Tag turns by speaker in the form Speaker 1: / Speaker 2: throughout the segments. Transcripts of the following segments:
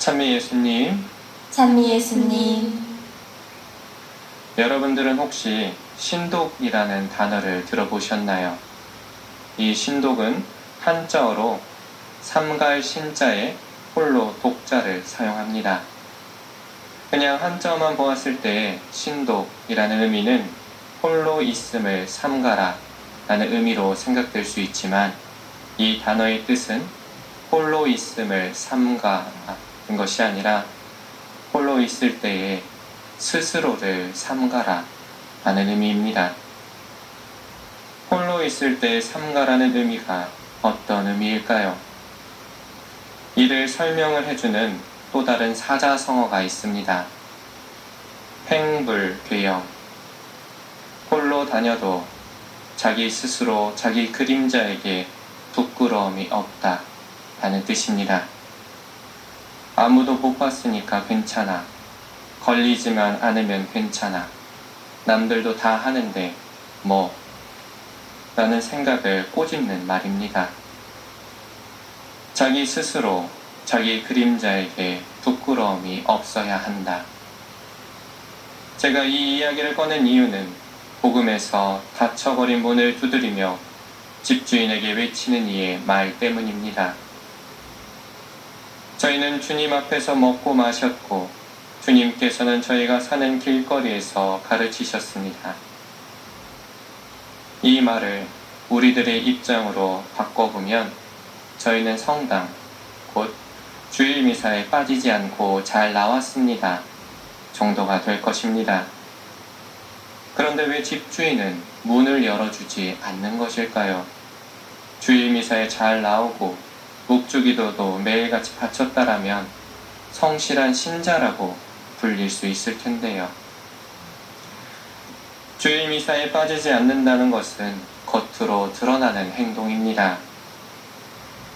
Speaker 1: 찬미 예수님,
Speaker 2: 찬미 예수님,
Speaker 1: 여러분들은 혹시 신독이라는 단어를 들어보셨나요? 이 신독은 한자어로 삼갈 신자에 홀로 독자를 사용합니다. 그냥 한자어만 보았을 때 신독이라는 의미는 홀로 있음을 삼가라 라는 의미로 생각될 수 있지만 이 단어의 뜻은 홀로 있음을 삼가라는 것이 아니라 홀로 있을 때에 스스로를 삼가라 라는 의미입니다. 홀로 있을 때 삼가라는 의미가 어떤 의미일까요? 이를 설명을 해주는 또 다른 사자성어가 있습니다. 횡불괴영, 홀로 다녀도 자기 스스로 자기 그림자에게 부끄러움이 없다 라는 뜻입니다. 아무도 못 봤으니까 괜찮아. 걸리지만 않으면 괜찮아. 남들도 다 하는데 뭐 라는 생각을 꼬집는 말입니다. 자기 스스로 자기 그림자에게 부끄러움이 없어야 한다. 제가 이 이야기를 꺼낸 이유는 복음에서 닫혀버린 문을 두드리며 집주인에게 외치는 이의 말 때문입니다. 저희는 주님 앞에서 먹고 마셨고 주님께서는 저희가 사는 길거리에서 가르치셨습니다. 이 말을 우리들의 입장으로 바꿔보면 저희는 성당, 곧 주일 미사에 빠지지 않고 잘 나왔습니다 정도가 될 것입니다. 그런데 왜 집주인은 문을 열어주지 않는 것일까요? 주일 미사에 잘 나오고 묵주기도도 매일같이 바쳤다라면 성실한 신자라고 불릴 수 있을 텐데요. 주일 미사에 빠지지 않는다는 것은 겉으로 드러나는 행동입니다.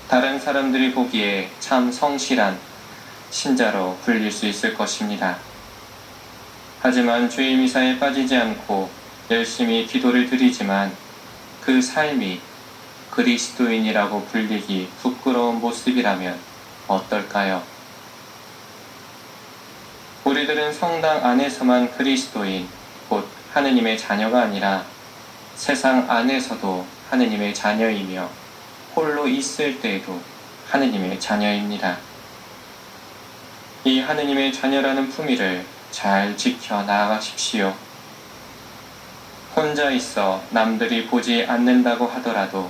Speaker 1: 다른 사람들이 보기에 참 성실한 신자로 불릴 수 있을 것입니다. 하지만 주일 미사에 빠지지 않고 열심히 기도를 드리지만 그 삶이 그리스도인이라고 불리기 부끄러운 모습이라면 어떨까요? 우리들은 성당 안에서만 그리스도인, 곧 하느님의 자녀가 아니라 세상 안에서도 하느님의 자녀이며 홀로 있을 때에도 하느님의 자녀입니다. 이 하느님의 자녀라는 품위를 잘 지켜 나아가십시오. 혼자 있어 남들이 보지 않는다고 하더라도,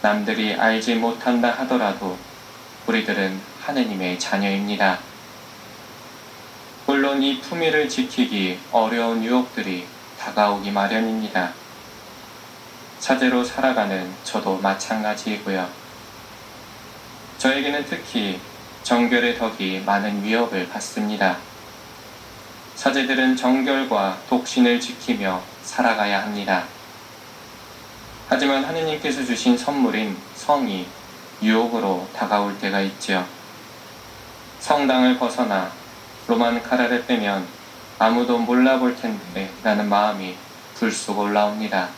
Speaker 1: 남들이 알지 못한다 하더라도 우리들은 하느님의 자녀입니다. 물론 이 품위를 지키기 어려운 유혹들이 다가오기 마련입니다. 사제로 살아가는 저도 마찬가지이고요. 저에게는 특히 정결의 덕이 많은 위협을 받습니다. 사제들은 정결과 독신을 지키며 살아가야 합니다. 하지만 하느님께서 주신 선물인 성이 유혹으로 다가올 때가 있지요. 성당을 벗어나 로만 카라를 빼면 아무도 몰라볼 텐데 라는 마음이 불쑥 올라옵니다.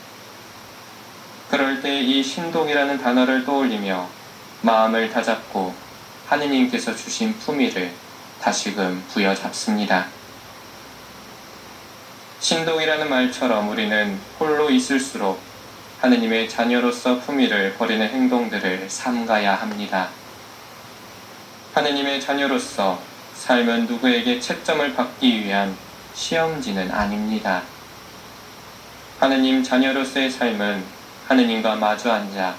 Speaker 1: 그럴 때 이 신독이라는 단어를 떠올리며 마음을 다잡고 하느님께서 주신 품위를 다시금 부여잡습니다. 신독이라는 말처럼 우리는 홀로 있을수록 하느님의 자녀로서 품위를 버리는 행동들을 삼가야 합니다. 하느님의 자녀로서 삶은 누구에게 채점을 받기 위한 시험지는 아닙니다. 하느님 자녀로서의 삶은 하느님과 마주 앉아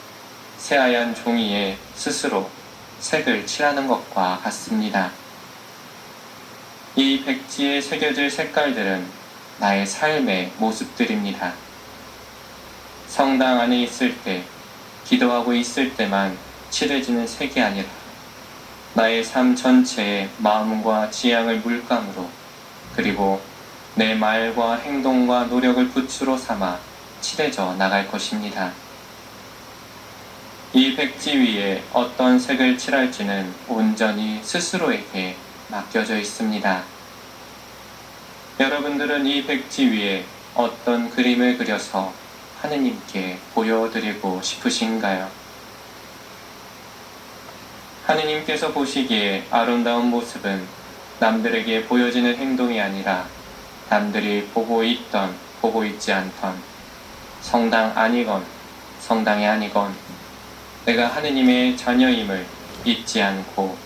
Speaker 1: 새하얀 종이에 스스로 색을 칠하는 것과 같습니다. 이 백지에 새겨질 색깔들은 나의 삶의 모습들입니다. 성당 안에 있을 때, 기도하고 있을 때만 칠해지는 색이 아니라 나의 삶 전체의 마음과 지향을 물감으로, 그리고 내 말과 행동과 노력을 붓으로 삼아 칠해져 나갈 것입니다. 이 백지 위에 어떤 색을 칠할지는 온전히 스스로에게 맡겨져 있습니다. 여러분들은 이 백지 위에 어떤 그림을 그려서 하느님께 보여드리고 싶으신가요? 하느님께서 보시기에 아름다운 모습은 남들에게 보여지는 행동이 아니라 남들이 보고 있던 보고 있지 않던 성당 아니건 성당이 아니건 내가 하느님의 자녀임을 잊지 않고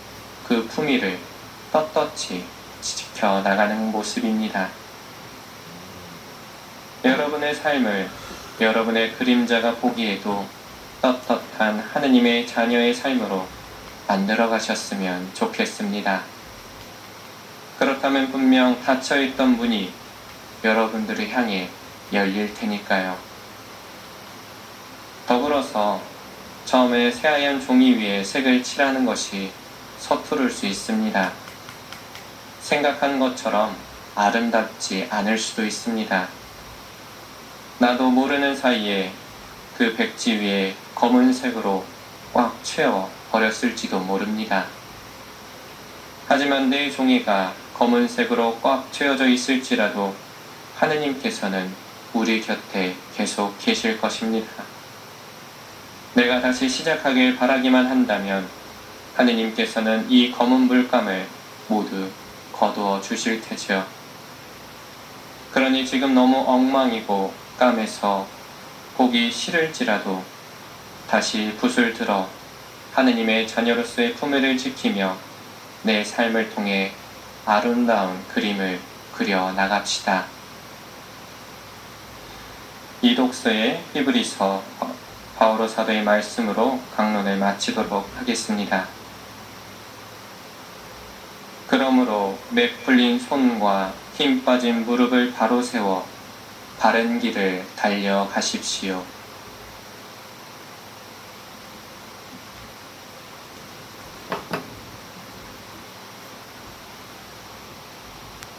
Speaker 1: 그 품위를 떳떳이 지켜나가는 모습입니다. 여러분의 삶을 여러분의 그림자가 보기에도 떳떳한 하느님의 자녀의 삶으로 만들어 가셨으면 좋겠습니다. 그렇다면 분명 닫혀있던 문이 여러분들을 향해 열릴 테니까요. 더불어서 처음에 새하얀 종이 위에 색을 칠하는 것이 서투를 수 있습니다. 생각한 것처럼 아름답지 않을 수도 있습니다. 나도 모르는 사이에 그 백지 위에 검은색으로 꽉 채워 버렸을지도 모릅니다. 하지만 내 종이가 검은색으로 꽉 채워져 있을지라도 하느님께서는 우리 곁에 계속 계실 것입니다. 내가 다시 시작하길 바라기만 한다면 하느님께서는 이 검은 물감을 모두 거두어 주실 테죠. 그러니 지금 너무 엉망이고 까매서 보기 싫을지라도 다시 붓을 들어 하느님의 자녀로서의 품위를 지키며 내 삶을 통해 아름다운 그림을 그려 나갑시다. 이 독서의 히브리서 바오로 사도의 말씀으로 강론을 마치도록 하겠습니다. 그러므로 맥 풀린 손과 힘 빠진 무릎을 바로 세워 바른 길을 달려가십시오.